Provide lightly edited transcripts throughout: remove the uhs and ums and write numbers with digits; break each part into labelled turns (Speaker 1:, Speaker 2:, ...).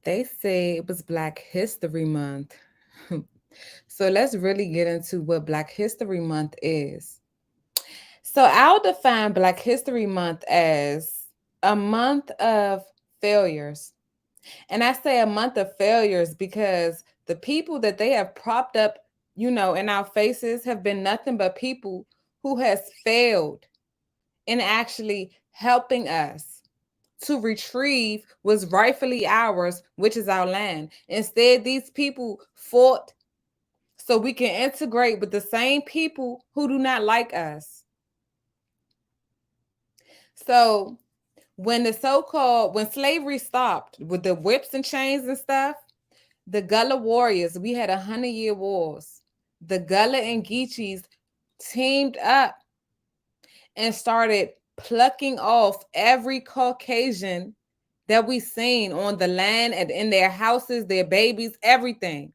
Speaker 1: They say it was Black History Month. So let's really get into what Black History Month is. So I'll define Black History Month as a month of failures. And I say a month of failures because the people that they have propped up, in our faces have been nothing but people who has failed in actually helping us to retrieve what's rightfully ours, which is our land. Instead, these people fought so we can integrate with the same people who do not like us. So when slavery stopped with the whips and chains and stuff, the Gullah warriors, we had 100-year wars. The Gullah and Geechees teamed up and started plucking off every Caucasian that we seen on the land and in their houses, their babies, everything.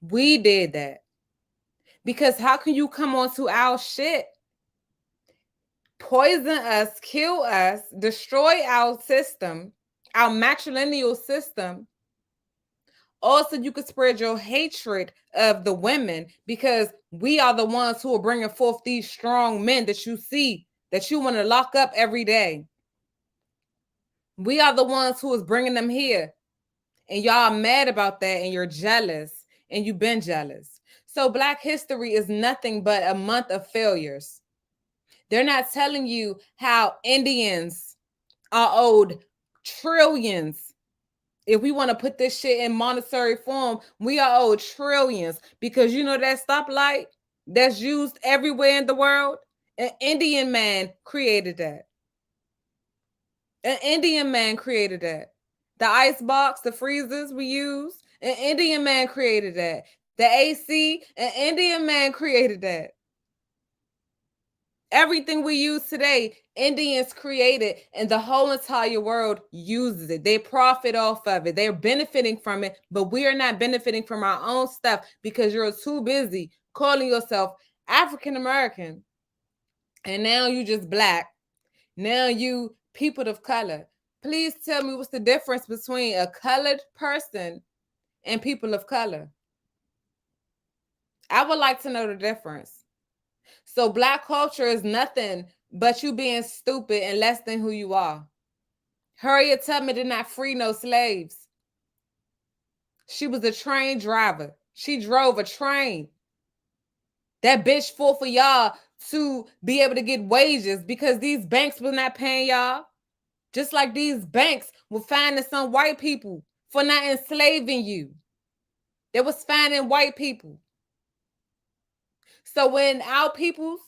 Speaker 1: We did that. Because how can you come onto our shit, poison us, kill us, destroy our system, our matrilineal system? Also, you could spread your hatred of the women because we are the ones who are bringing forth these strong men that you see, that you want to lock up every day. We are the ones who is bringing them here. And y'all are mad about that and you're jealous and you've been jealous. So Black history is nothing but a month of failures. They're not telling you how Indians are owed trillions. If we want to put this shit in monetary form, we are owed trillions because that stoplight that's used everywhere in the world, an Indian man created that. An Indian man created that. The ice box, the freezers we use, an Indian man created that. The AC, an Indian man created that. Everything we use today, Indians created, and the whole entire world uses it. They profit off of it. They're benefiting from it, but we are not benefiting from our own stuff because you're too busy calling yourself African American. And now you just Black. Now you people of color. Please tell me what's the difference between a colored person and people of color. I would like to know the difference. So Black culture is nothing but you being stupid and less than who you are. Harriet Tubman did not free no slaves. She was a train driver. She drove a train. That bitch fought for y'all to be able to get wages because these banks was not paying y'all. Just like these banks were finding some white people for not enslaving you. They was finding white people. So when our peoples,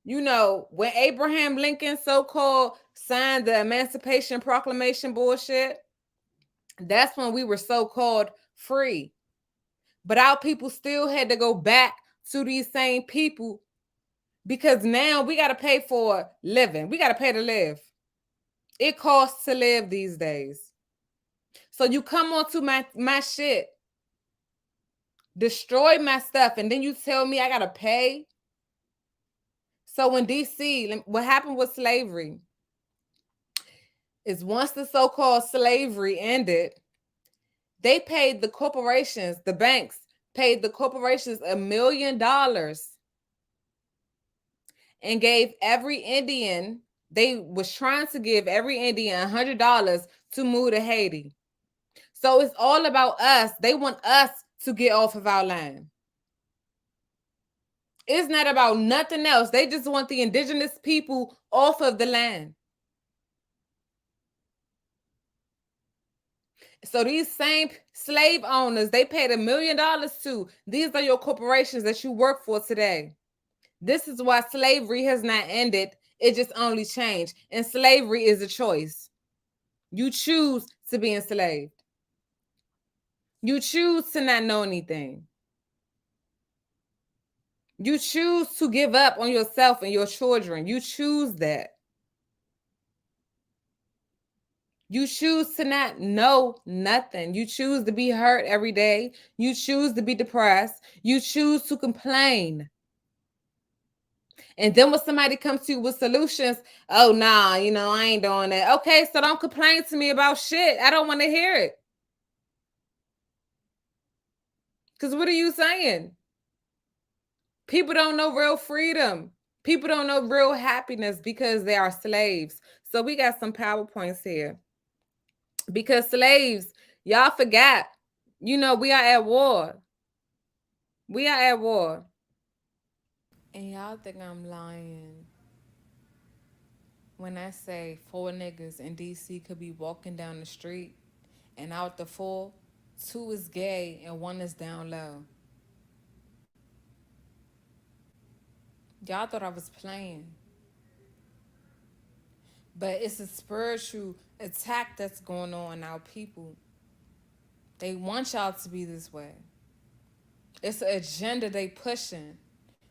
Speaker 1: when Abraham Lincoln so-called signed the Emancipation Proclamation bullshit, that's when we were so-called free. But our people still had to go back to these same people because now we got to pay for living. We got to pay to live. It costs to live these days. So you come onto my shit, destroy my stuff, and then you tell me I got to pay? So in DC, what happened with slavery is once the so-called slavery ended, they paid the corporations, the banks paid the corporations $1 million and gave every Indian, they was trying to give every Indian $100 to move to Haiti. So it's all about us. They want us to get off of our land. It's not about nothing else. They just want the indigenous people off of the land. So these same slave owners, they paid $1 million to. These are your corporations that you work for today. This is why slavery has not ended. It just only changed. And slavery is a choice. You choose to be enslaved. You choose to not know anything. You choose to give up on yourself and your children. You choose that. You choose to not know nothing. You choose to be hurt every day. You choose to be depressed. You choose to complain. And then when somebody comes to you with solutions, oh, nah, I ain't doing that. Okay, so don't complain to me about shit. I don't want to hear it. Because what are you saying? People don't know real freedom. People don't know real happiness because they are slaves. So we got some PowerPoints here. Because slaves, y'all forgot, we are at war. We are at war. And y'all think I'm lying when I say 4 niggas in DC could be walking down the street and out the 4, 2 is gay and 1 is down low. Y'all thought I was playing. But it's a spiritual attack that's going on our people. They want y'all to be this way. It's an agenda they pushing.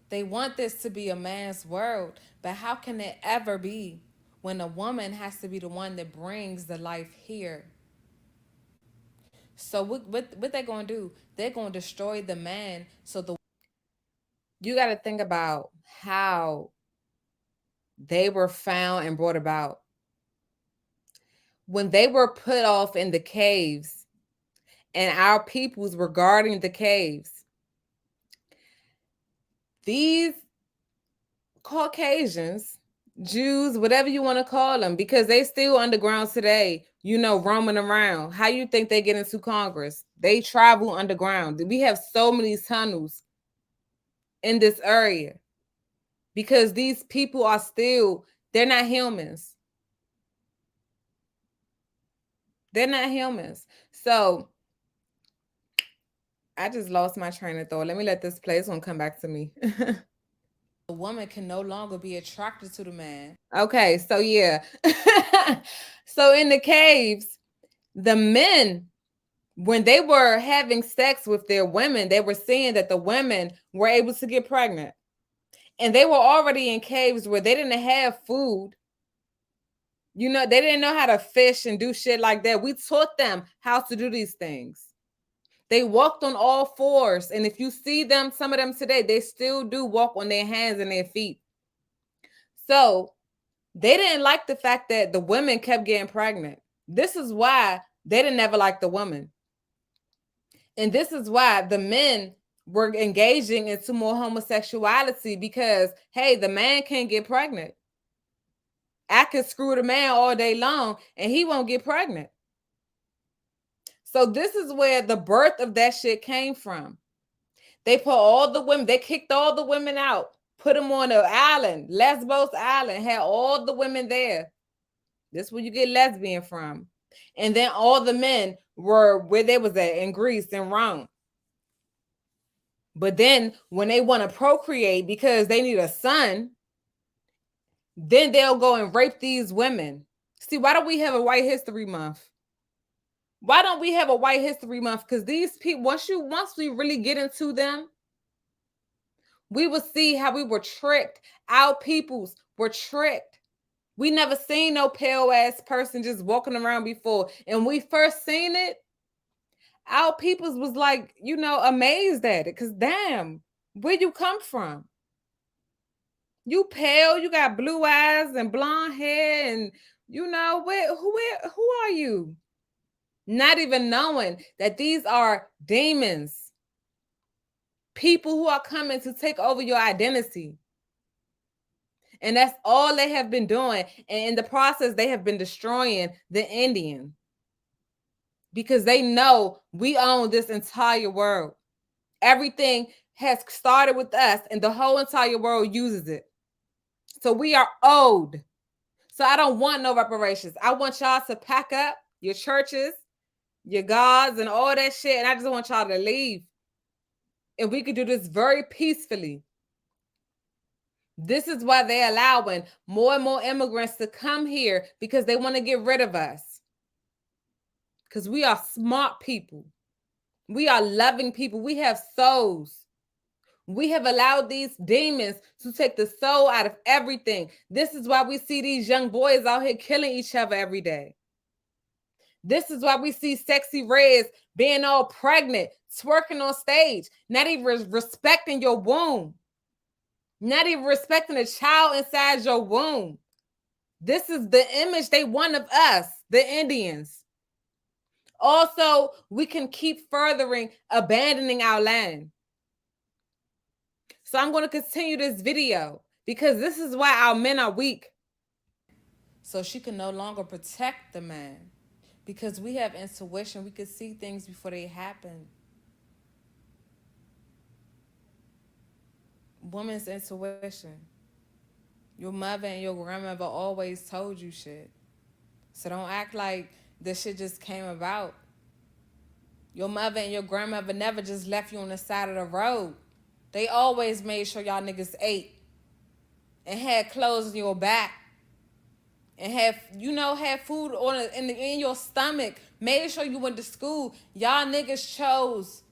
Speaker 1: They want this to be a man's world. But how can it ever be when a woman has to be the one that brings the life here? So what they going to do? They're going to destroy the man. You got to think about how they were found and brought about. When they were put off in the caves and our peoples were guarding the caves, these Caucasians, Jews, whatever you want to call them, because they still underground today, roaming around. How you think they get into Congress? They travel underground. We have so many tunnels in this area because these people are still, they're not humans. They're not humans. So I just lost my train of thought. Let me let this play. It's going to come back to me. A woman can no longer be attracted to the man. Okay, so yeah. So in the caves, the men, when they were having sex with their women, they were seeing that the women were able to get pregnant. And they were already in caves where they didn't have food. They didn't know how to fish and do shit like that. We taught them how to do these things. They walked on all 4s. And if you see them, some of them today, they still do walk on their hands and their feet. So they didn't like the fact that the women kept getting pregnant. This is why they didn't ever like the woman. And this is why the men were engaging into more homosexuality because, hey, the man can't get pregnant. I can screw the man all day long and he won't get pregnant. So this is where the birth of that shit came from. They put all the women, they kicked all the women out, put them on an island, Lesbos Island, had all the women there. This is where you get lesbian from. And then all the men were where they was at in Greece and Rome. But then when they want to procreate because they need a son, then they'll go and rape these women. See, why don't we have a White History Month? Why don't we have a White History Month? Because these people, once we really get into them, we will see how we were tricked. Our peoples were tricked. We never seen no pale ass person just walking around before. And we first seen it, our peoples was like, amazed at it. Because damn, where you come from? You pale, you got blue eyes and blonde hair, and who are you? Not even knowing that these are demons. People who are coming to take over your identity. And that's all they have been doing. And in the process, they have been destroying the Indian. Because they know we own this entire world. Everything has started with us, and the whole entire world uses it. So we are owed. So I don't want no reparations. I want y'all to pack up your churches, your gods, and all that shit. And I just want y'all to leave. And we could do this very peacefully. This is why they're allowing more and more immigrants to come here, because they want to get rid of us. Because we are smart people. We are loving people. We have souls. We have allowed these demons to take the soul out of everything. This is why we see these young boys out here killing each other every day. This is why we see sexy reds being all pregnant, twerking on stage, not even respecting your womb, not even respecting the child inside your womb. This is the image they want of us, the Indians. Also, we can keep furthering abandoning our land. So I'm going to continue this video because this is why our men are weak. So she can no longer protect the man because we have intuition. We can see things before they happen. Woman's intuition. Your mother and your grandmother always told you shit. So don't act like this shit just came about. Your mother and your grandmother never just left you on the side of the road. They always made sure y'all niggas ate and had clothes on your back and had food in your stomach. Made sure you went to school. Y'all niggas chose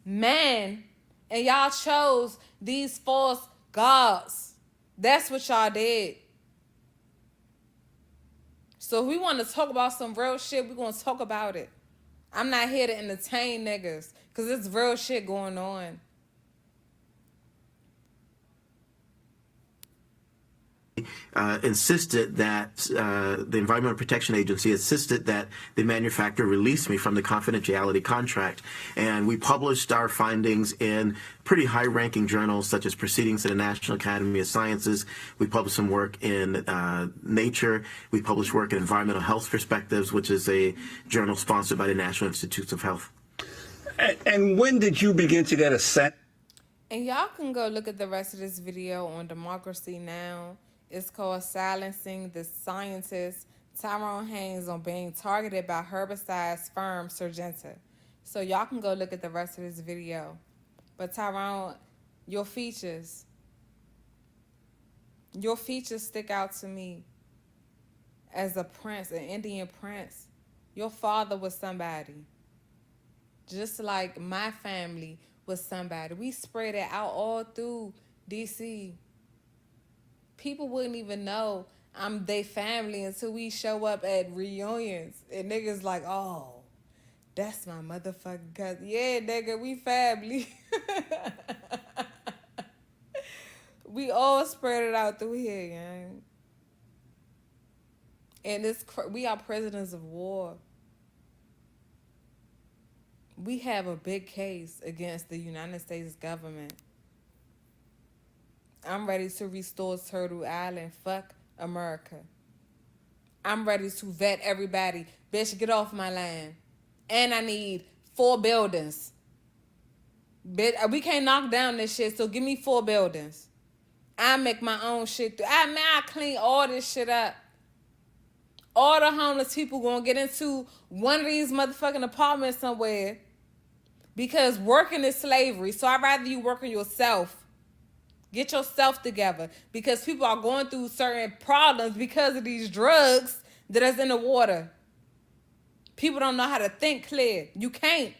Speaker 1: man and y'all chose these false gods. That's what y'all did. So if we want to talk about some real shit, we're going to talk about it. I'm not here to entertain niggas because it's real shit going on.
Speaker 2: Insisted that the Environmental Protection Agency insisted that the manufacturer release me from the confidentiality contract. And we published our findings in pretty high-ranking journals such as Proceedings of the National Academy of Sciences. We published some work in Nature. We published work in Environmental Health Perspectives, which is a journal sponsored by the National Institutes of Health.
Speaker 3: And when did you begin to get a sense?
Speaker 1: And y'all can go look at the rest of this video on Democracy Now! It's called Silencing the Scientist Tyrone Haynes on Being Targeted by Herbicides Firm Syngenta. So y'all can go look at the rest of this video. But Tyrone, your features stick out to me as a prince, an Indian prince. Your father was somebody. Just like my family was somebody. We spread it out all through DC. People wouldn't even know I'm their family until we show up at reunions. And niggas like, oh, that's my motherfucking cousin. Yeah, nigga, we family. We all spread it out through here, gang. And we are prisoners of war. We have a big case against the United States government. I'm ready to restore Turtle Island. Fuck America. I'm ready to vet everybody. Bitch, get off my land. And I need 4 buildings. Bitch, we can't knock down this shit, so give me 4 buildings. I make my own shit. I clean all this shit up. All the homeless people gonna get into one of these motherfucking apartments somewhere because working is slavery. So I'd rather you work on yourself. Get yourself together because people are going through certain problems because of these drugs that is in the water. People don't know how to think clear. You can't.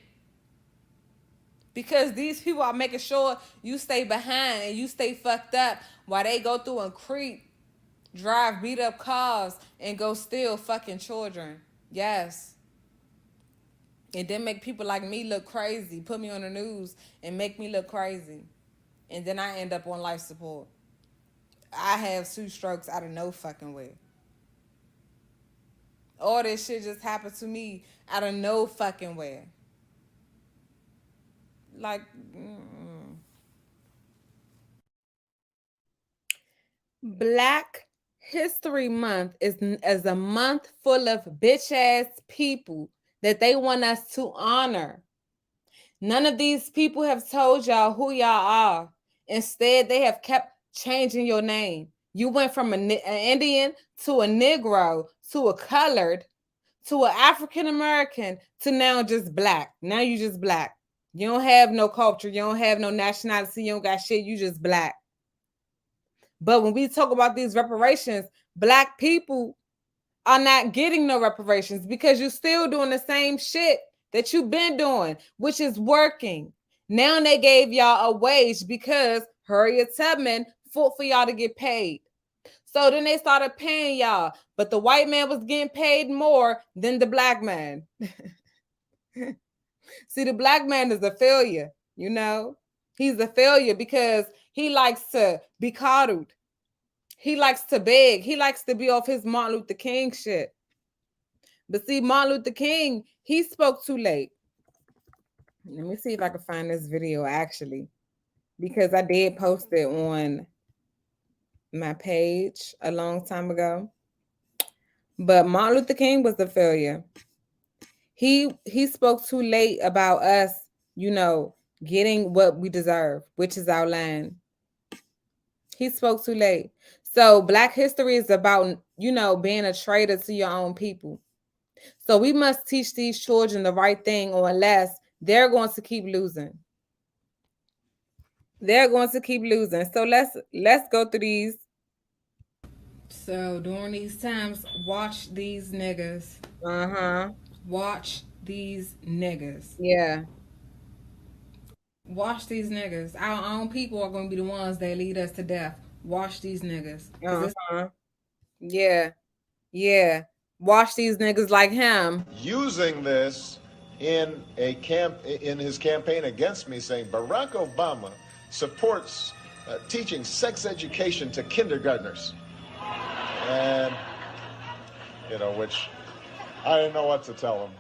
Speaker 1: Because these people are making sure you stay behind and you stay fucked up while they go through and creep, drive beat up cars, and go steal fucking children. Yes. And then make people like me look crazy. Put me on the news and make me look crazy. And then I end up on life support. I have 2 strokes out of no fucking way. All this shit just happened to me out of no fucking way. Like, Black History Month is a month full of bitch-ass people that they want us to honor. None of these people have told y'all who y'all are. Instead, they have kept changing your name. You went from an Indian to a Negro to a colored to an African American to now just black. Now you just black. You don't have no culture. You don't have no nationality. You don't got shit. You just black. But when we talk about these reparations, black people are not getting no reparations because you're still doing the same shit that you've been doing, which is working. Now they gave y'all a wage because Harriet Tubman fought for y'all to get paid. So then they started paying y'all, but the white man was getting paid more than the black man. See, the black man is a failure, you know? He's a failure because he likes to be coddled. He likes to beg. He likes to be off his Martin Luther King shit. But see, Martin Luther King, he spoke too late. Let me see if I can find this video actually, because I did post it on my page a long time ago. But Martin Luther King was a failure. He spoke too late about us, you know, getting what we deserve, which is our land. He spoke too late. So Black history is about, you know, being a traitor to your own people. So we must teach these children the right thing, or unless they're going to keep losing. They're going to keep losing. So let's go through these. So during these times, watch these niggas. Watch these niggas. Yeah. Watch these niggas. Our own people are going to be the ones that lead us to death. Watch these niggas. Yeah. Yeah. Watch these niggas like him.
Speaker 4: Using this in his campaign against me, saying Barack Obama supports teaching sex education to kindergartners. And, you know, which I didn't know what to tell him.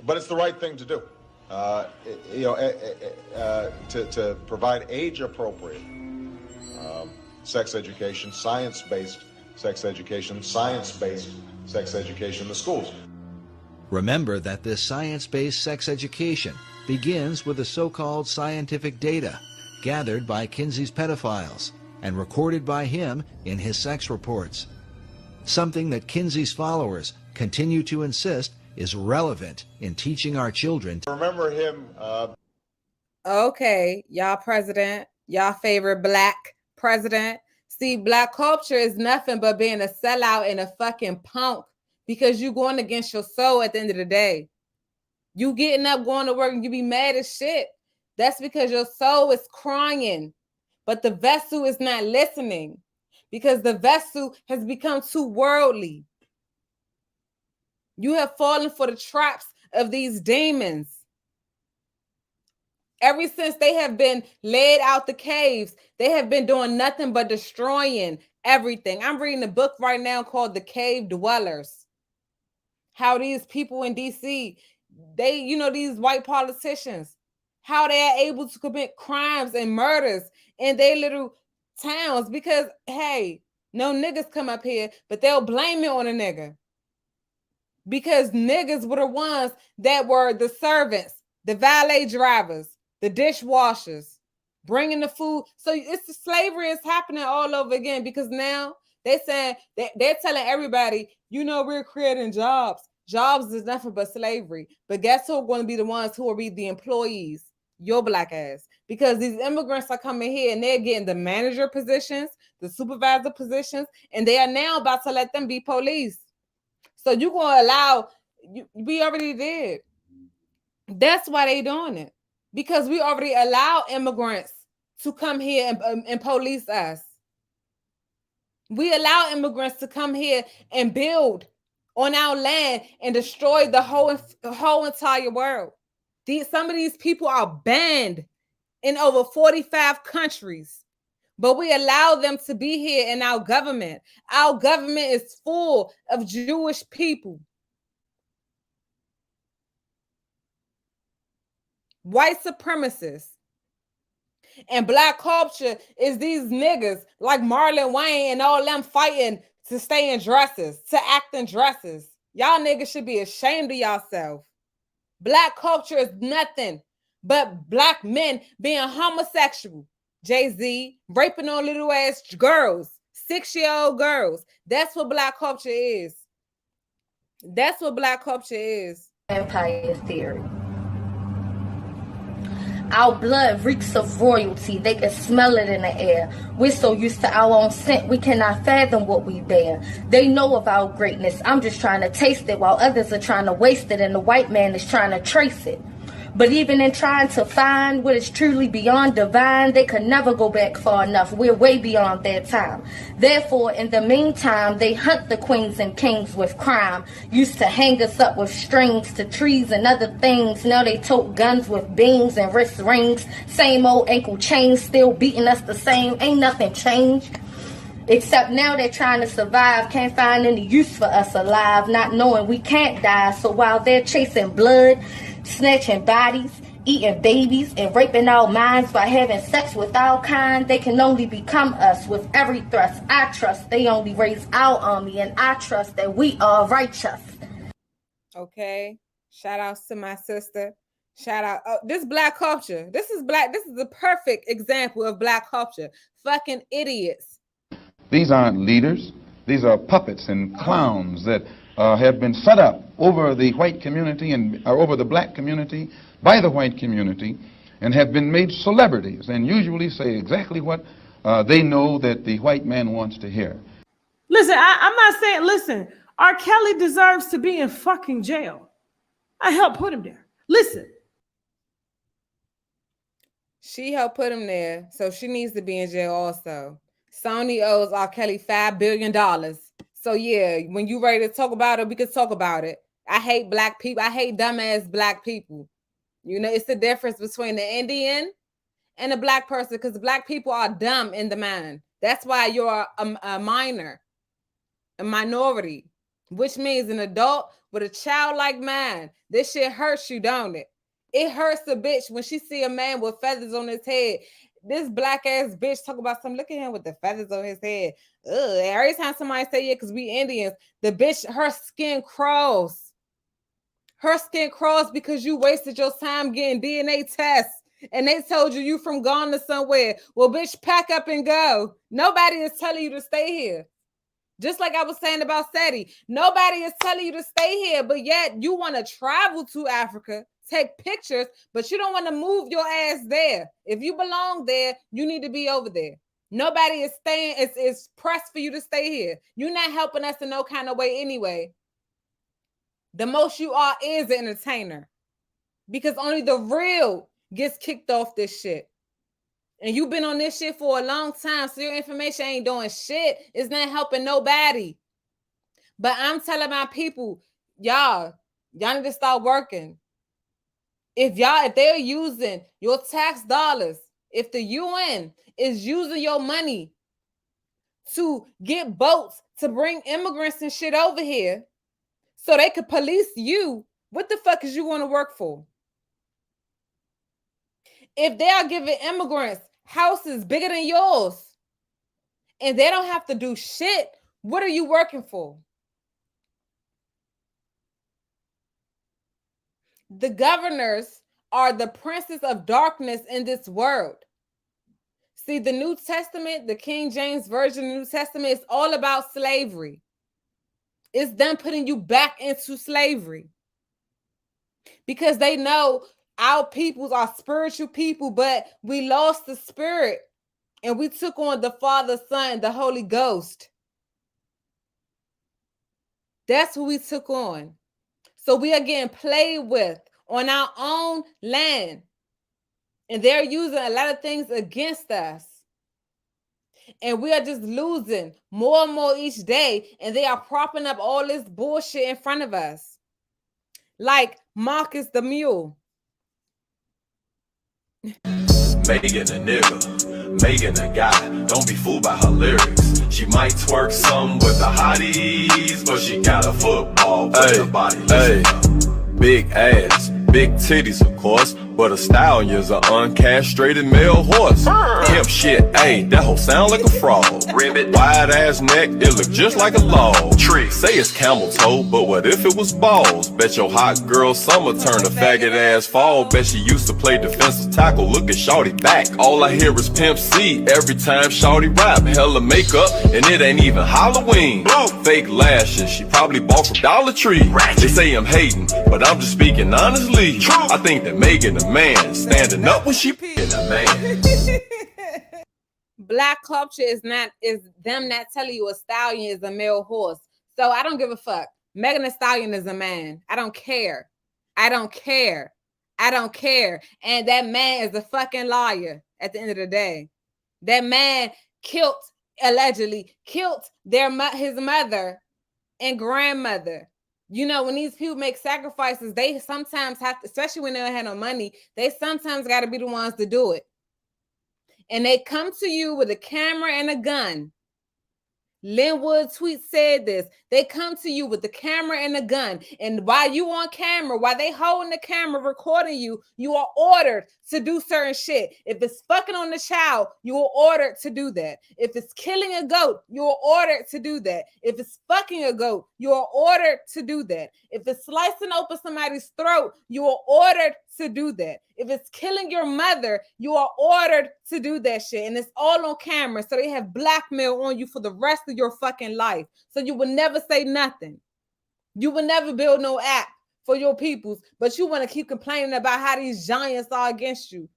Speaker 4: But it's the right thing to do. You know, to provide age-appropriate sex education, science-based sex education, science-based sex education in the schools.
Speaker 5: Remember that this science-based sex education begins with the so-called scientific data gathered by Kinsey's pedophiles and recorded by him in his sex reports. Something that Kinsey's followers continue to insist is relevant in teaching our children.
Speaker 4: Remember him.
Speaker 1: Okay, y'all president, y'all favorite Black president. See, Black culture is nothing but being a sellout and a fucking punk, because you going against your soul at the end of the day. You getting up, going to work, and you be mad as shit. That's because your soul is crying, but the vessel is not listening, because the vessel has become too worldly. You have fallen for the traps of these demons. Ever since they have been led out the caves, they have been doing nothing but destroying everything. I'm reading a book right now called The Cave Dwellers. How these people in DC, they, you know, these white politicians, how they are able to commit crimes and murders in their little towns, because, hey, no niggas come up here, but they'll blame it on a nigga. Because niggas were the ones that were the servants, the valet drivers, the dishwashers, bringing the food. So it's the slavery is happening all over again, because now they're saying they're telling everybody, you know, we're creating jobs. Jobs is nothing but slavery. But guess who are going to be the ones who will be the employees? Your Black ass. Because these immigrants are coming here and they're getting the manager positions, the supervisor positions, and they are now about to let them be police. So you're going to allow, we already did. That's why they doing it. Because we already allow immigrants to come here and police us. We allow immigrants to come here and build on our land and destroy the whole entire world. Some of these people are banned in over 45 countries, but we allow them to be here in our government. Our government is full of Jewish people. White supremacists. And Black culture is these niggas like Marlon Wayne and all them fighting to stay in dresses, to act in dresses. Y'all niggas should be ashamed of yourself. Black culture is nothing but Black men being homosexual. Jay-Z raping on little ass girls, 6-year-old girls. That's what Black culture is. That's what Black culture is.
Speaker 6: Empire theory. Our blood reeks of royalty. They can smell it in the air. We're so used to our own scent, we cannot fathom what we bear. They know of our greatness. I'm just trying to taste it while others are trying to waste it, and the white man is trying to trace it. But even in trying to find what is truly beyond divine, they could never go back far enough. We're way beyond their time. Therefore, in the meantime, they hunt the queens and kings with crime. Used to hang us up with strings to trees and other things. Now they tote guns with beams and wrist rings. Same old ankle chains, still beating us the same. Ain't nothing changed. Except now they're trying to survive, can't find any use for us alive, not knowing we can't die. So while they're chasing blood, snatching bodies, eating babies, and raping our minds by having sex with our kind, they can only become us with every thrust. I trust they only raise our army, and I trust that we are righteous.
Speaker 1: Okay. Shout outs to my sister. Shout out. Oh, this black culture. This is the perfect example of black culture. Fucking idiots.
Speaker 7: These aren't leaders. These are puppets and clowns that have been set up over the white community and over the black community by the white community, and have been made celebrities and usually say exactly what they know that the white man wants to hear.
Speaker 8: Listen, I'm not saying, listen, R. Kelly deserves to be in fucking jail. I helped put him there. Listen.
Speaker 1: She helped put him there, so she needs to be in jail also. Sony owes R. Kelly $5 billion. So yeah, when you ready to talk about it, we can talk about it. I hate black people. I hate dumbass black people. You know, it's the difference between the Indian and a black person, because black people are dumb in the mind. That's why you're a minor, a minority, which means an adult with a childlike mind. This shit hurts you, don't it? It hurts a bitch when she see a man with feathers on his head. This black ass bitch talk about some, look at him with the feathers on his head. Ugh. Every time somebody say, yeah, because we Indians, the bitch, her skin crawls. Her skin crawls because you wasted your time getting DNA tests and they told you from gone to somewhere. Well, bitch, pack up and go. Nobody is telling you to stay here. Just like I was saying about SETI. Nobody is telling you to stay here, but yet you want to travel to Africa, take pictures, but you don't want to move your ass there. If you belong there, you need to be over there. Nobody is staying, it's pressed for you to stay here. You're not helping us in no kind of way anyway. The most you are is an entertainer, because only the real gets kicked off this shit. And you've been on this shit for a long time, so your information ain't doing shit. It's not helping nobody. But I'm telling my people, y'all need to start working. If they're using your tax dollars, if the UN is using your money to get boats to bring immigrants and shit over here so they could police you, what the fuck is you going to work for? If they are giving immigrants houses bigger than yours and they don't have to do shit, what are you working for? The governors are the princes of darkness in this world. See, the New Testament, the King James Version of the New Testament, is all about slavery. It's them putting you back into slavery because they know our peoples are spiritual people, but we lost the spirit and we took on the Father, Son, the Holy Ghost. That's who we took on. So we are getting played with on our own land. And they're using a lot of things against us. And we are just losing more and more each day. And they are propping up all this bullshit in front of us. Like Marcus the Mule.
Speaker 9: Megan a nigga, Megan a guy. Don't be fooled by her lyrics. She might twerk some with the hotties, but she got a football with her body. Hey, big ass, big titties, of course, but a stallion's an uncastrated male horse. Pimp shit, ayy, that hoe sound like a frog. Ribbit, wide ass neck, it look just like a log. Tree, say it's camel toe, but what if it was balls? Bet your hot girl summer turned a faggot ass fall. Bet she used to play defensive tackle, look at shawty back. All I hear is Pimp C every time shawty rap. Hella makeup, and it ain't even Halloween. Fake lashes, she probably bought from Dollar Tree. They say I'm hating, but I'm just speaking honestly. I think that Megan a man, standing up when she being a man.
Speaker 1: Black culture is them not telling you a stallion is a male horse. So I don't give a fuck. Megan Thee Stallion is a man. I don't care. I don't care. I don't care. And that man is a fucking liar at the end of the day. That man allegedly killed his mother and grandmother. You know, when these people make sacrifices, they sometimes have to, especially when they don't have no money, they sometimes got to be the ones to do it. And they come to you with a camera and a gun Linwood Tweet said this. They come to you with the camera and the gun. And while you on camera, while they holding the camera recording you, you are ordered to do certain shit. If it's fucking on the child, you are ordered to do that. If it's killing a goat, you are ordered to do that. If it's fucking a goat, you are ordered to do that. If it's slicing open somebody's throat, you are ordered to do that. If it's killing your mother, you are ordered to do that shit. And it's all on camera. So they have blackmail on you for the rest of your fucking life. So you will never say nothing. You will never build no app for your peoples, but you want to keep complaining about how these giants are against you.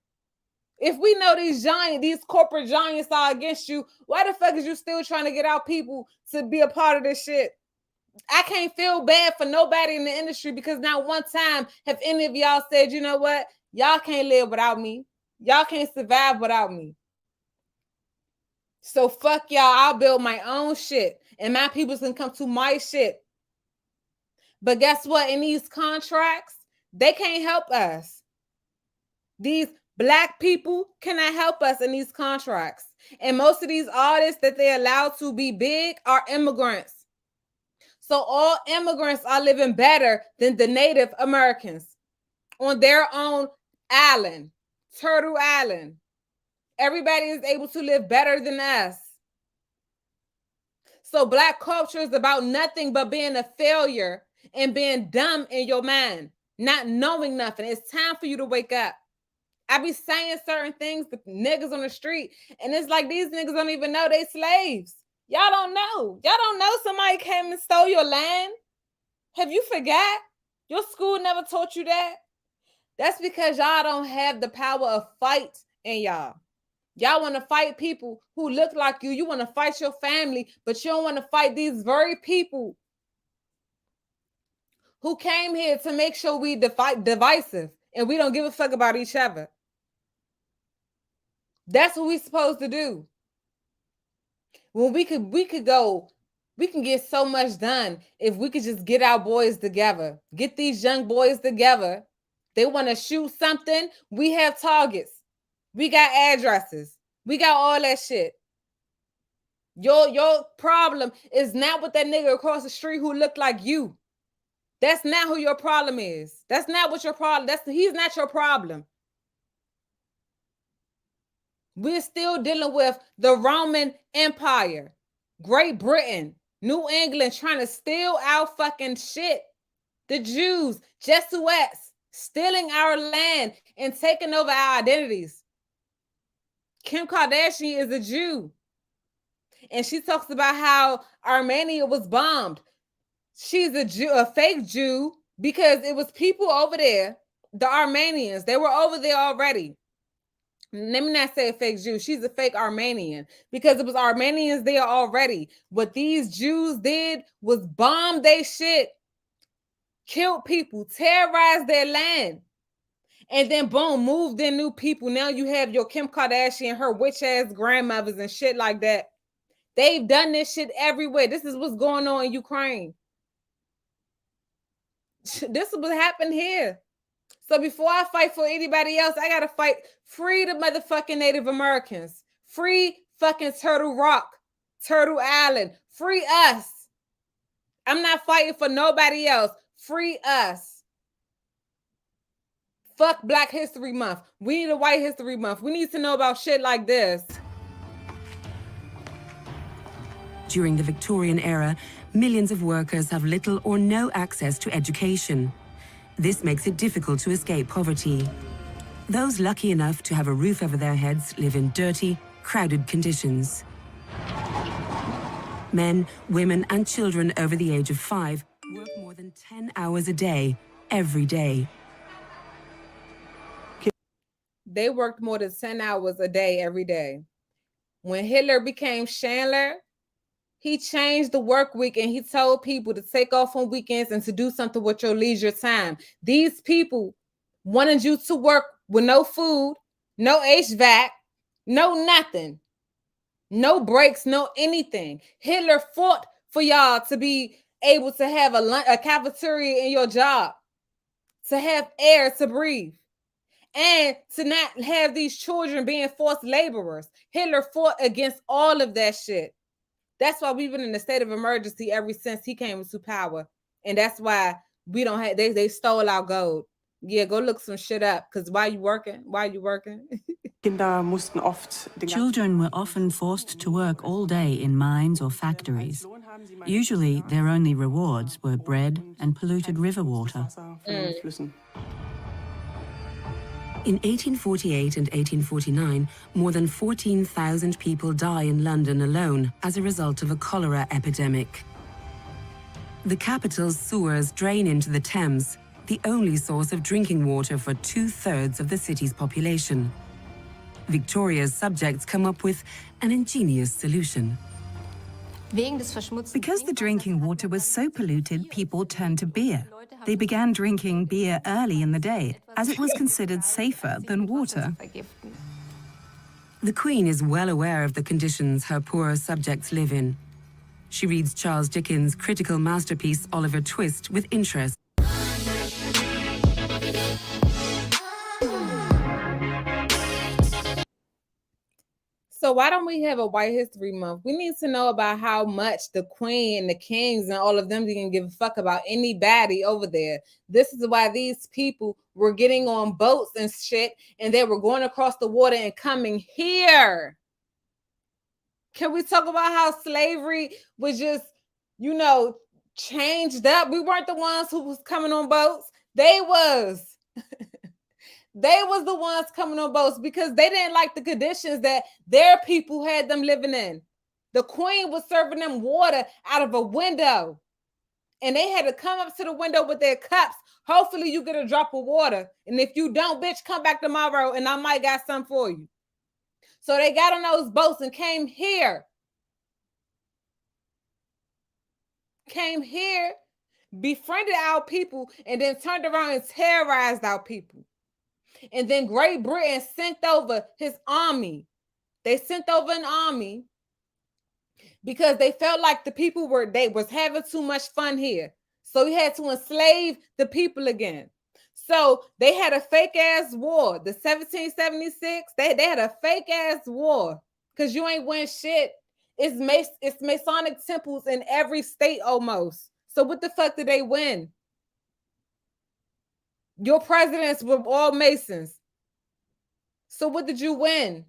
Speaker 1: If we know these corporate giants are against you, why the fuck is you still trying to get our people to be a part of this shit? I can't feel bad for nobody in the industry because not one time have any of y'all said, you know what? Y'all can't live without me. Y'all can't survive without me. So fuck y'all. I'll build my own shit and my people can come to my shit. But guess what? In these contracts, they can't help us. These Black people cannot help us in these contracts. And most of these artists that they allow to be big are immigrants. So all immigrants are living better than the Native Americans on their own island, Turtle Island. Everybody is able to live better than us. So Black culture is about nothing but being a failure and being dumb in your mind, not knowing nothing. It's time for you to wake up. I be saying certain things to niggas on the street, and it's like these niggas don't even know they slaves. Y'all don't know. Y'all don't know somebody came and stole your land. Have you forgot? Your school never taught you that. That's because y'all don't have the power of fight in y'all. Y'all want to fight people who look like you. You want to fight your family, but you don't want to fight these very people who came here to make sure we divisive and we don't give a fuck about each other. That's what we're supposed to do. When we can get so much done if we could just get our boys together, get these young boys together. They want to shoot something. We have targets. We got addresses. We got all that shit. Your problem is not with that nigga across the street who look like you. That's not who your problem is. That's not what your problem. He's not your problem. We're still dealing with the Roman Empire, Great Britain, New England trying to steal our fucking shit. The Jews, Jesuits, stealing our land and taking over our identities. Kim Kardashian is a Jew. And she talks about how Armenia was bombed. She's a Jew, a fake Jew, because it was people over there, the Armenians, they were over there already. Let me not say a fake Jew. She's a fake Armenian because it was Armenians there already. What these Jews did was bomb their shit, killed people, terrorized their land, and then boom, moved in new people. Now you have your Kim Kardashian, her witch ass grandmothers and shit like that. They've done this shit everywhere. This is what's going on in Ukraine. This is what happened here. So before I fight for anybody else, I gotta fight. Free the motherfucking Native Americans. Free fucking Turtle Rock, Turtle Island. Free us. I'm not fighting for nobody else. Free us. Fuck Black History Month. We need a White History Month. We need to know about shit like this.
Speaker 10: During the Victorian era, millions of workers have little or no access to education. This makes it difficult to escape poverty. Those lucky enough to have a roof over their heads live in dirty, crowded conditions. Men, women, and children over the age of 5 work more than 10 hours a day, every day.
Speaker 1: They worked more than 10 hours a day, every day. When Hitler became Chancellor, he changed the work week and he told people to take off on weekends and to do something with your leisure time. These people wanted you to work with no food, no HVAC, no nothing, no breaks, no anything. Hitler fought for y'all to be able to have a cafeteria in your job, to have air to breathe, and to not have these children being forced laborers. Hitler fought against all of that shit. That's why we've been in a state of emergency ever since he came into power. And that's why we don't have, they stole our gold. Yeah, go look some shit up. Because why you working? Why you working?
Speaker 11: Children were often forced to work all day in mines or factories. Usually, their only rewards were bread and polluted river water.
Speaker 10: In 1848 and 1849, more than 14,000 people die in London alone as a result of a cholera epidemic. The capital's sewers drain into the Thames, the only source of drinking water for 2/3 of the city's population. Victoria's subjects come up with an ingenious solution.
Speaker 12: Because the drinking water was so polluted, people turned to beer. They began drinking beer early in the day, as it was considered safer than water.
Speaker 10: The Queen is well aware of the conditions her poor subjects live in. She reads Charles Dickens' critical masterpiece Oliver Twist with interest.
Speaker 1: So why don't we have a White History Month? We need to know about how much the Queen and the Kings and all of them didn't give a fuck about anybody over there. This is why these people were getting on boats and shit, and they were going across the water and coming here. Can we talk about how slavery was just, you know, changed up? We weren't the ones who was coming on boats. They was. They was the ones coming on boats because they didn't like the conditions that their people had them living in. The Queen was serving them water out of a window. And they had to come up to the window with their cups. Hopefully you get a drop of water. And if you don't, bitch, come back tomorrow and I might got some for you. So they got on those boats and came here. Befriended our people, and then turned around and terrorized our people. And then Great Britain sent over his army. They sent over an army because they felt like the people was having too much fun here. So he had to enslave the people again. So they had a fake ass war. The 1776, they had a fake ass war because you ain't win shit. It's Masonic temples in every state almost. So what the fuck did they win? Your presidents were all Masons. So what did you win?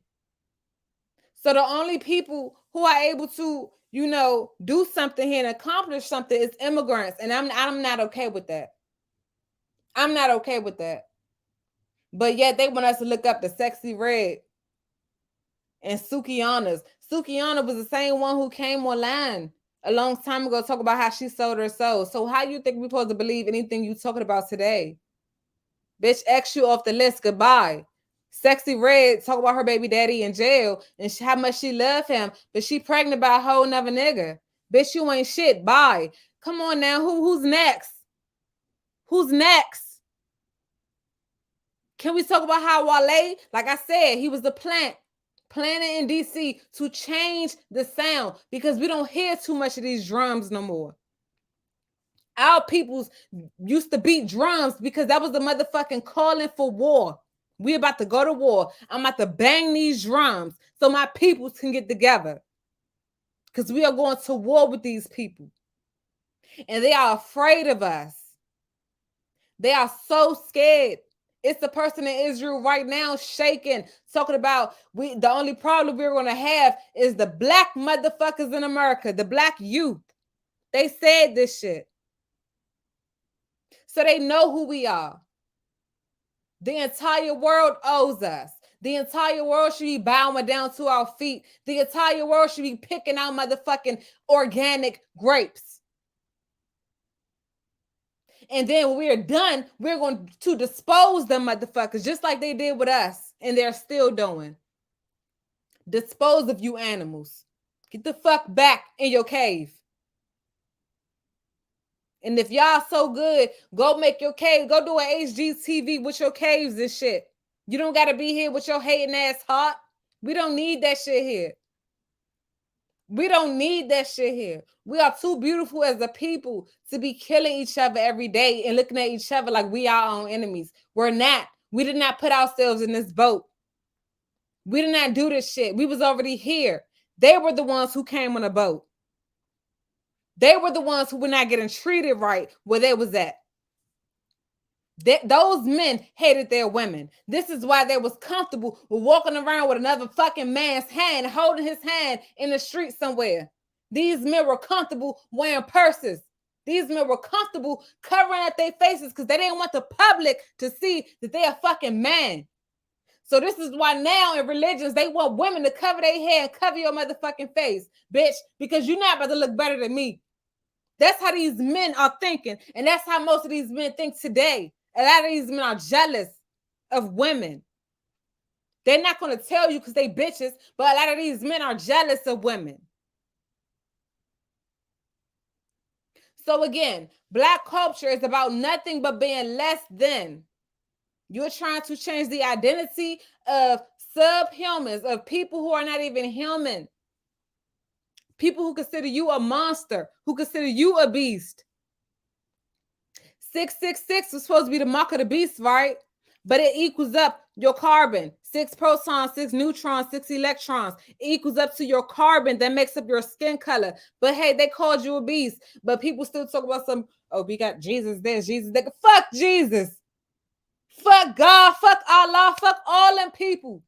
Speaker 1: So the only people who are able to, you know, do something here and accomplish something is immigrants. And I'm not okay with that. I'm not okay with that. But yet they want us to look up the Sexy Red and Sukiana's. Sukiana was the same one who came online a long time ago talk about how she sold her soul. So how you think we're supposed to believe anything you talking about today? Bitch, X you off the list. Goodbye. Sexy Red talk about her baby daddy in jail and how much she love him, but she pregnant by a whole nother nigga. Bitch, you ain't shit. Bye. Come on now. Who's next? Who's next? Can we talk about how Wale, like I said, he was the planner in DC to change the sound because we don't hear too much of these drums no more. Our peoples used to beat drums because that was the motherfucking calling for war. We about to go to war. I'm about to bang these drums so my peoples can get together. Because we are going to war with these people. And they are afraid of us. They are so scared. It's the person in Israel right now shaking, talking about the only problem we're going to have is the black motherfuckers in America, the black youth. They said this shit. So they know who we are. The entire world owes us. The entire world should be bowing down to our feet. The entire world should be picking out motherfucking organic grapes. And then when we're done, we're going to dispose them motherfuckers just like they did with us. And they're still doing. Dispose of you animals. Get the fuck back in your cave. And if y'all so good, go make your cave. Go do an HGTV with your caves and shit. You don't got to be here with your hating ass heart. We don't need that shit here. We don't need that shit here. We are too beautiful as a people to be killing each other every day and looking at each other like we are our own enemies. We're not. We did not put ourselves in this boat. We did not do this shit. We was already here. They were the ones who came on a boat. They were the ones who were not getting treated right where they was at. Those men hated their women. This is why they was comfortable with walking around with another fucking man's hand, holding his hand in the street somewhere. These men were comfortable wearing purses. These men were comfortable covering up their faces because they didn't want the public to see that they're a fucking man. So this is why now in religions, they want women to cover their hair and cover your motherfucking face, bitch, because you're not about to look better than me. That's how these men are thinking. And that's how most of these men think today. A lot of these men are jealous of women. They're not going to tell you because they bitches, but a lot of these men are jealous of women. So again, Black culture is about nothing but being less than. You're trying to change the identity of subhumans, of people who are not even human. People who consider you a monster, who consider you a beast. 666 was supposed to be the mark of the beast, right? But it equals up your carbon. 6 protons, 6 neutrons, 6 electrons. It equals up to your carbon that makes up your skin color. But hey, they called you a beast. But people still talk about some, oh, we got Jesus this, Jesus that. Fuck Jesus. Fuck God. Fuck Allah. Fuck all them people.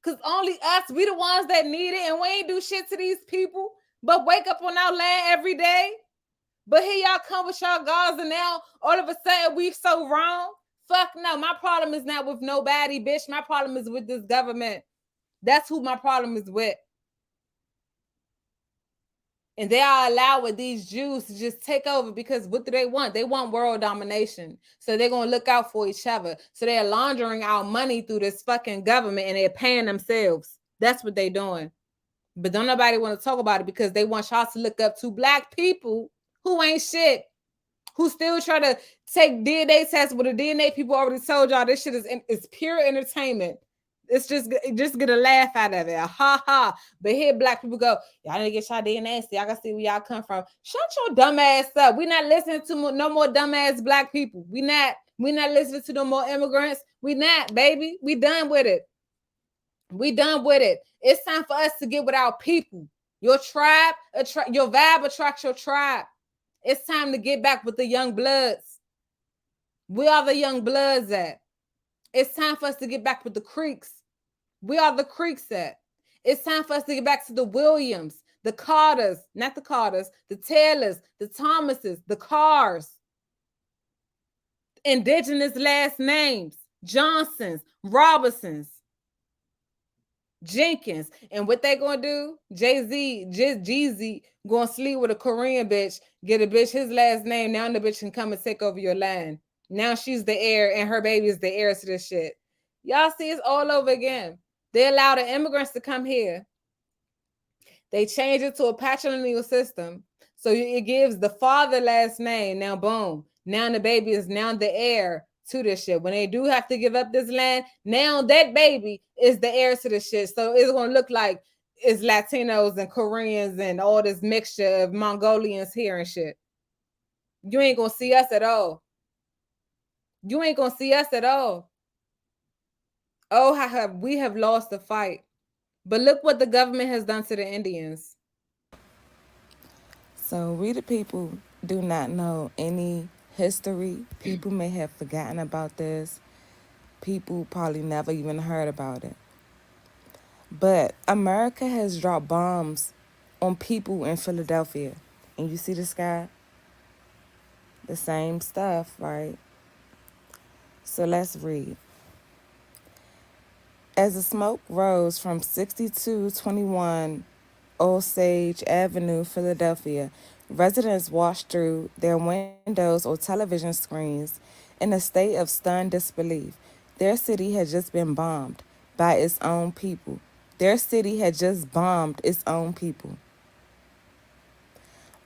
Speaker 1: Because only us, we the ones that need it. And we ain't do shit to these people. But wake up on our land every day. But here y'all come with y'all gods, and now all of a sudden we so wrong. Fuck no, my problem is not with nobody, bitch. My problem is with this government. That's who my problem is with. And they are allowing these Jews to just take over because what do they want? They want world domination. So they're going to look out for each other. So they're laundering our money through this fucking government and they're paying themselves. That's what they're doing. But don't nobody want to talk about it because they want y'all to look up to Black people who ain't shit, who still try to take DNA tests, but the DNA people already told y'all this shit is pure entertainment. It's just get a laugh out of it. Ha ha. But here Black people go, y'all need to get y'all DNA. So y'all can see where y'all come from. Shut your dumb ass up. We not listening to no more dumb ass Black people. We not listening to no more immigrants. We not, baby. We done with it. We done with it. It's time for us to get with our people. Your tribe, your vibe attracts your tribe. It's time to get back with the young bloods. Where are the young bloods at? It's time for us to get back with the Creeks. Where are the Creeks at? It's time for us to get back to the Williams, the Carters, not the Carters, the Taylors, the Thomases, the Carrs. Indigenous last names, Johnsons, Robertsons, Jenkins. And what they gonna do? Jeezy gonna sleep with a Korean bitch, get a bitch his last name. Now the bitch can come and take over your land. Now she's the heir and her baby is the heir to this shit. Y'all see it's all over again. They allow the immigrants to come here. They change it to a patrilineal system. So it gives the father last name. Now boom. Now the baby is now the heir to this shit. When they do have to give up this land, now that baby is the heir to this shit. So it's gonna look like it's Latinos and Koreans and all this mixture of Mongolians here and shit. You ain't gonna see us at all. You ain't gonna see us at all. Oh, how we have lost the fight. But look what the government has done to the Indians.
Speaker 13: So we the people do not know any history. People may have forgotten about this. People probably never even heard about it. But America has dropped bombs on people in Philadelphia. And you see the sky? The same stuff, right? So let's read. As the smoke rose from 6221 Osage Avenue, Philadelphia, residents watched through their windows or television screens in a state of stunned disbelief. Their city had just been bombed by its own people. Their city had just bombed its own people.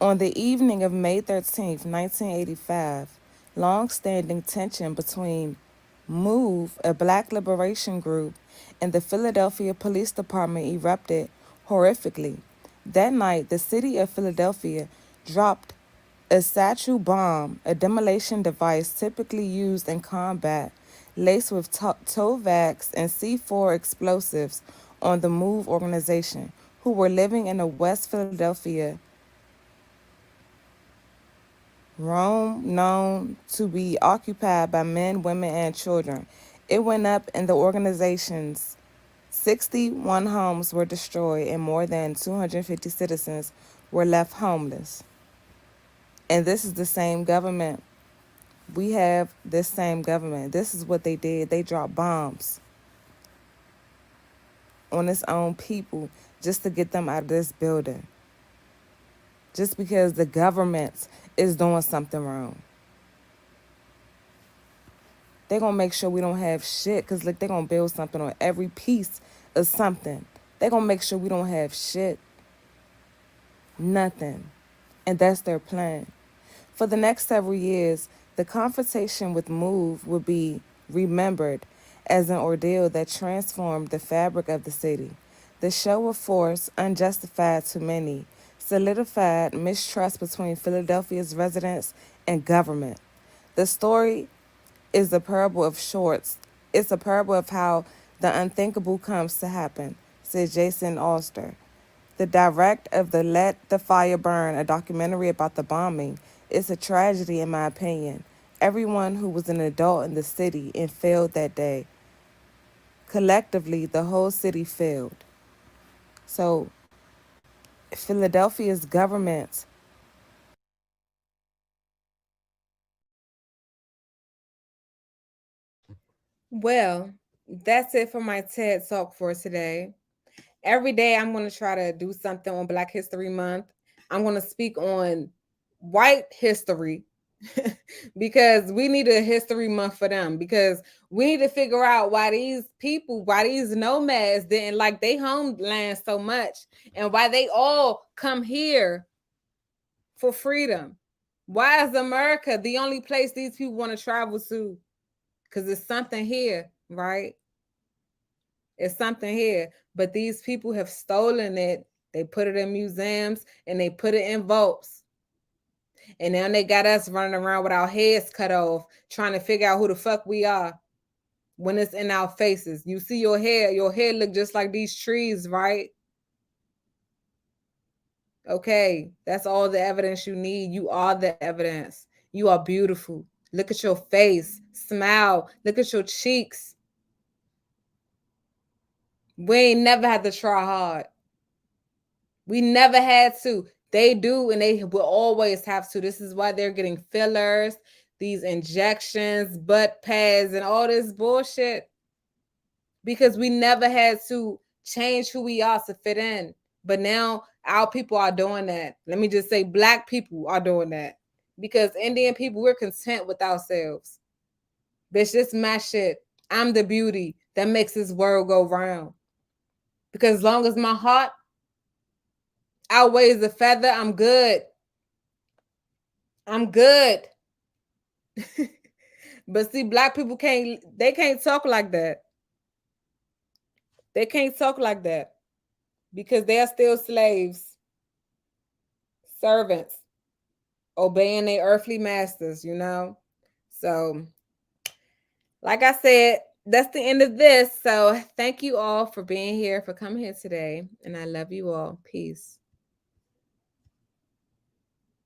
Speaker 13: On the evening of May 13th, 1985, long-standing tension between MOVE, a Black liberation group, and the Philadelphia Police Department erupted horrifically. That night, the city of Philadelphia dropped a satchel bomb, a demolition device typically used in combat, laced with Tovax and C4 explosives on the MOVE organization, who were living in a West Philadelphia Rome, known to be occupied by men, women, and children, it went up in the organizations. 61 homes were destroyed and more than 250 citizens were left homeless. And this is the same government. We have this same government. This is what they did. They dropped bombs on its own people just to get them out of this building. Just because the government is doing something wrong. They're going to make sure we don't have shit because look, they're going to build something on every piece of something. They're going to make sure we don't have shit. Nothing. And that's their plan. For the next several years, the confrontation with MOVE will be remembered as an ordeal that transformed the fabric of the city. The show of force, unjustified to many, solidified mistrust between Philadelphia's residents and government. The story is a parable of sorts. It's a parable of how the unthinkable comes to happen, said Jason Alster. The direct of the Let the Fire Burn, a documentary about the bombing, is a tragedy in my opinion. Everyone who was an adult in the city and failed that day. Collectively, the whole city failed. So, Philadelphia's government
Speaker 1: Well, that's it for my TED Talk for today. Every day I'm going to try to do something on Black History Month. I'm going to speak on white history because we need a history month for them, because we need to figure out why these people, why these nomads didn't like their homeland so much, and why they all come here for freedom. Why is America the only place these people want to travel to? Because it's something here, right? It's something here. But these people have stolen it. They put it in museums and they put it in vaults. And now they got us running around with our heads cut off, trying to figure out who the fuck we are when it's in our faces. You see your hair look just like these trees, right? Okay, that's all the evidence you need. You are the evidence. You are beautiful. Look at your face. Smile. Look at your cheeks. We ain't never had to try hard. We never had to. They do, and they will always have to. This is why they're getting fillers, these injections, butt pads, and all this bullshit. Because we never had to change who we are to fit in. But now our people are doing that. Let me just say, Black people are doing that. Because Indian people, we're content with ourselves. Bitch, this my shit. I'm the beauty that makes this world go round. Because as long as my heart outweighs the feather, I'm good. I'm good. But see, Black people can't talk like that. They can't talk like that because they are still slaves, servants, obeying their earthly masters, you know? So, like I said, that's the end of this. So, thank you all for being here, for coming here today. And I love you all. Peace.